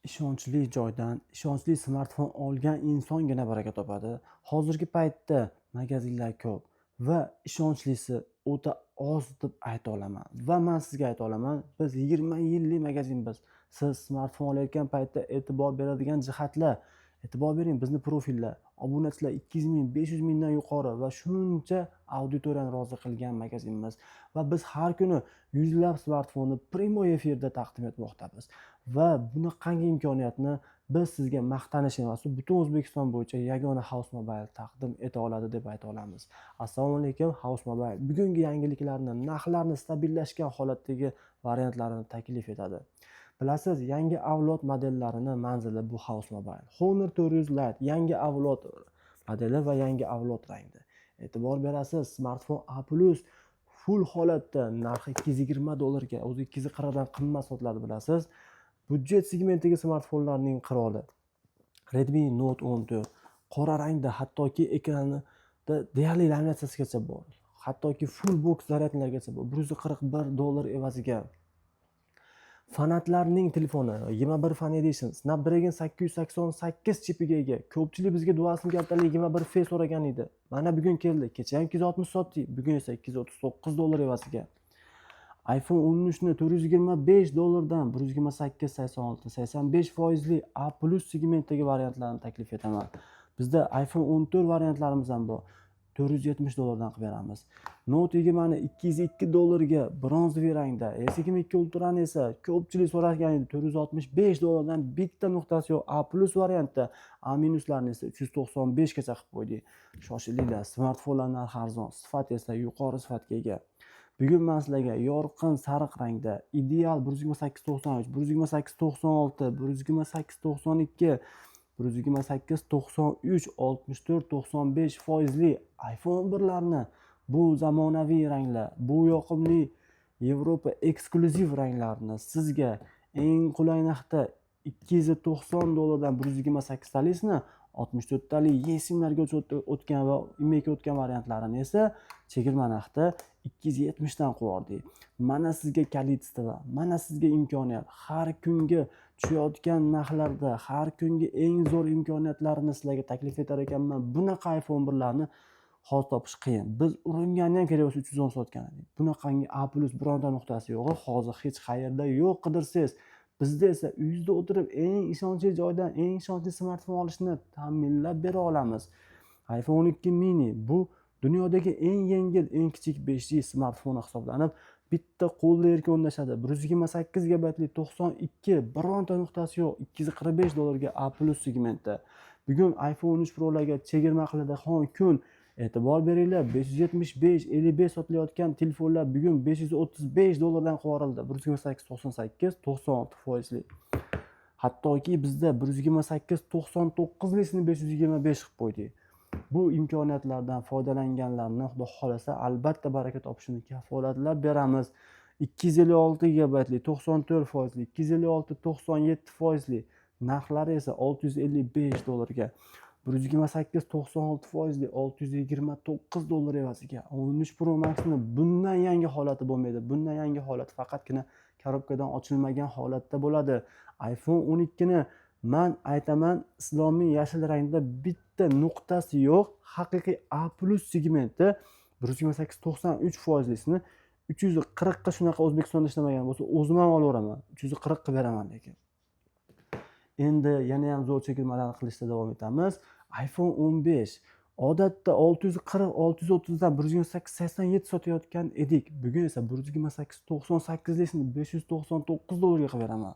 Ishonchli joydan ishonchli smartfon olgan insongina baraka topadi. Hozirgi paytda magazinlar ko'p va ishonchlisi o'ta oz deb ayta olaman. Va men sizga ayta olaman, biz 20 yillik magazinmiz. Siz smartfon olayotgan paytda e'tibor beradigan jihatlar, e'tibor bering bizni profillar, obunachilar 200 ming, 500 mingdan yuqori va shuncha auditoriyani rozi qilgan magazinmiz. Va biz har kuni yuzlab smartfonni prямой efirda taqdim etmoqdamiz. Va bunaqangi imkoniyatni biz sizga maqtanish emas, butun O'zbekiston bo'yicha yagona House Mobile taqdim eta oladi deb ayta olamiz. Assalomu alaykum, House Mobile bugungi yangiliklarni, narxlarni stabillashgan holatdagi variantlarini taklif etadi. Bilasiz, yangi avlod modellarini manzili bu House Mobile. Honor 400 Lite yangi avlod modeli va yangi avlod rangda. E'tibor berasiz, smartfon A+ full holatda narxi $220 o'zi 240 dan qimmat sotiladi bilasiz. Budjet segmentidagi smartfonlarning qiroli Redmi Note 14 qora rangda, hattoki ekranida deyarli laminatsiyasigacha bor. Hattoki full box zaryadlargacha bor. $141 evaziga. Fanatlarning telefoni 21 Fan Edition Snapdragon 888 chipiga ega. Ko'pchilik bizga dual sim kartali 21 F so'ragan edi. Mana bugun keldi. Kecha ham 260 sotdik, bugun esa $239 evaziga. iPhone 13 ni $425dan $128.86 85% A+ segmentdagi variantlarni taklif etaman. Bizda iPhone 14 variantlarimiz ham bor. $470dan qilib beramiz. Note 20 ni $202ga bronzeviy rangda, S22 Ultra'ni esa ko'pchilik so'ragan edi, $465dan bitta nuqtasi yo'q A+ variantda, A- esa 395 gacha qilib qo'ydik. Shoshilinglar, smartfonlar narxi arzon, sifat esa yuqori sifatga ega. Bugun men sizlarga yorqin sariq rangda ideal 12893, 12896, 12892, 12893, 64, 95% iPhone 11larni, bu zamonaviy ranglar, bu yoqimli Yevropa eksklyuziv ranglarni sizga eng qulay narxda $290dan 128 talisini 64 tali eSIMlarga o'tgan va IMEIga o'tgan variantlarini esa chegirma narxda 270dan qo'yardik. Mana sizga kalitstva, mana sizga imkoniyat. Har kungi tushayotgan narxlarda, har kungi eng zo'r imkoniyatlarni sizlarga taklif etar ekanman. Bunaqa iPhone 1larni hozir topish qiyin. Biz uringanda ham kerak bo'lsa 310 sotgan edik. Bunaqangi A+ bironta nuqtasi yo'q, hozir hech qayerda yo'q qidirsangiz. Bizda esa uyingizda o'tirib eng ishonchli joydan eng ishonchli smartfon olishni ta'minlab bera olamiz. iPhone 12 mini bu dunyodagi eng yengil, eng kichik 5G smartfon hisoblanib, bitta qo'lda erkin o'rnashadi. 128 GB 92 bironta nuqtasi yo'q, $245ga A+ segmentda. Bugun iPhone 13 Pro'larga chegirma qiladigan kun. E'tibor beringlar, 575, 55 sotilayotgan telefonlar bugun $535dan qo'yildi. 128, 96% Hattoki bizda 128, 99lisini 525 qilib qo'ydik. Bu imkoniyatlardan foydalanganlarni Xudo xolasa albatta baraka topishini kafolatlab beramiz. 256 GB 94%, 256 97% narxlari esa $655ga. 128 96% $629 evaziga. 13 Pro Max'ni bundan yangi holati bo'lmaydi. Bundan yangi holat faqatgina korobkadan ochilmagan holatda bo'ladi. iPhone 12 ni men aytaman, islomiy yashil rangda bitta nuqtasi yo'q, haqiqiy A+ segmenti 128 93%lisini 340 ga shunaqa O'zbekistonda ishlamagan bo'lsa, o'zim ham olaveraman. 340 qilib beraman lekin. Endi yana ham zo'r chegirmalar qilishda davom etamiz. iPhone 15 odatda 640, 630dan 128 87 sotayotgan edik. Bugun esa 128 98lisini $599ga qilib beraman.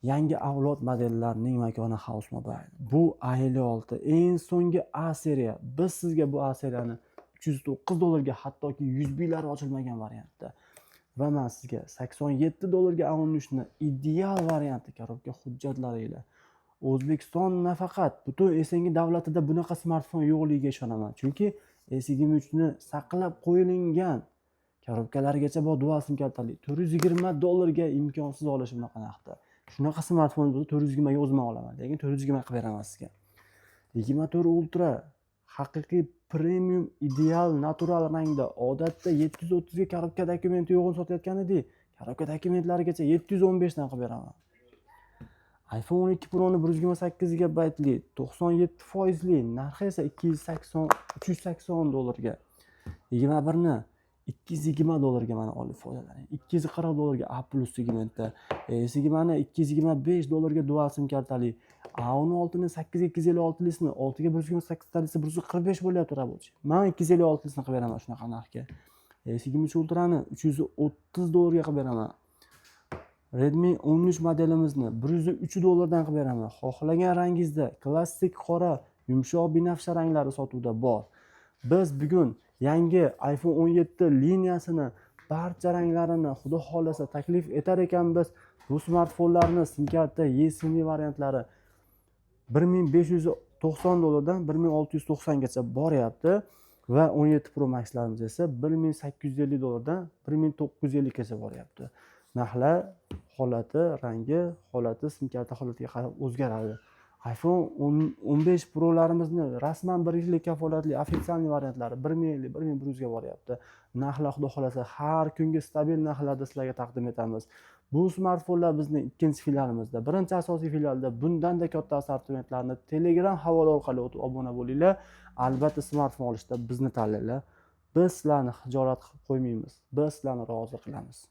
Yangi avlod modellarning makoni House Mobile. Bu A56 eng so'nggi A seriya. Biz sizga bu A seriyani $309ga, hattoki 100 binglari ochilmagan variantda. Va men sizga $87ga A13 ni ideal varianti korobka hujjatlari ila O'zbekiston nafaqat butun esengi davlatida bunaqa smartfon yo'qligiga ishonaman. Chunki S23 ni saqlab qo'yilgan korobkalargacha bor dual sim kartali $420ga imkonsiz olish bunaqa narxda. Shunaqa smartfon bo'lsa 420ga o'zim olaman, lekin 420 qilib beraman sizga. 24 Ultra haqiqiy premium ideal natural rangda odatda 730ga korobka dokumenti yo'g'ini sotayotgan edik. Korobka dokumentlarigacha 715dan qilib beraman. iPhone 12 Pro'ni 128 gigabaytli 97%li narxi esa 380 dollarga. 21ni 220 dollarga mana olib foydalaning. 240 dollarga A+ segmentda, segmenti 225 dollarga dual sim kartali. A16ni 8256lisini 6 ga 128 talisi 145 bo'lyapti rабочий. Men 256lisini qilib beraman shunaqa narxga. S23 Ultra'ni 330 dollarga qilib beraman. Redmi 13 modelimizni 103 dollardan qilib beraman. Xohlagan rangingizda klassik qora, yumshoq binafsha ranglari sotuvda bor. Biz bugun yangi iPhone 17 liniyasini barcha ranglarini xudo xolasa taklif etar ekanmiz. Bu smartfonlarni sim karta eSIM variantlari 1590 dollardan 1690 gacha boryapti va 17 Pro Max'larimiz esa 1850 dollardan 1950 gacha boryapti. Narxlar holati, rangi, holati sim karta holatiga qarab o'zgaradi. iPhone 15 Pro'larimizni rasman 1 yillik kafolatli ofitsialniy variantlari 1050, 1100 ga boryapti. Narxlar xudo xolasa har kungi stabil narxlarda sizlarga taqdim etamiz. Bu smartfonlar bizning ikkinchi filialimizda. Birinchi asosiy filialda bundanda katta assortimentlarni Telegram havola orqali o'tib obuna bo'linglar. Albatta smartfon olishda bizni tanlanglar. Biz sizlarni xijolat qilib qo'ymaymiz. Biz sizlarni rozi qilamiz.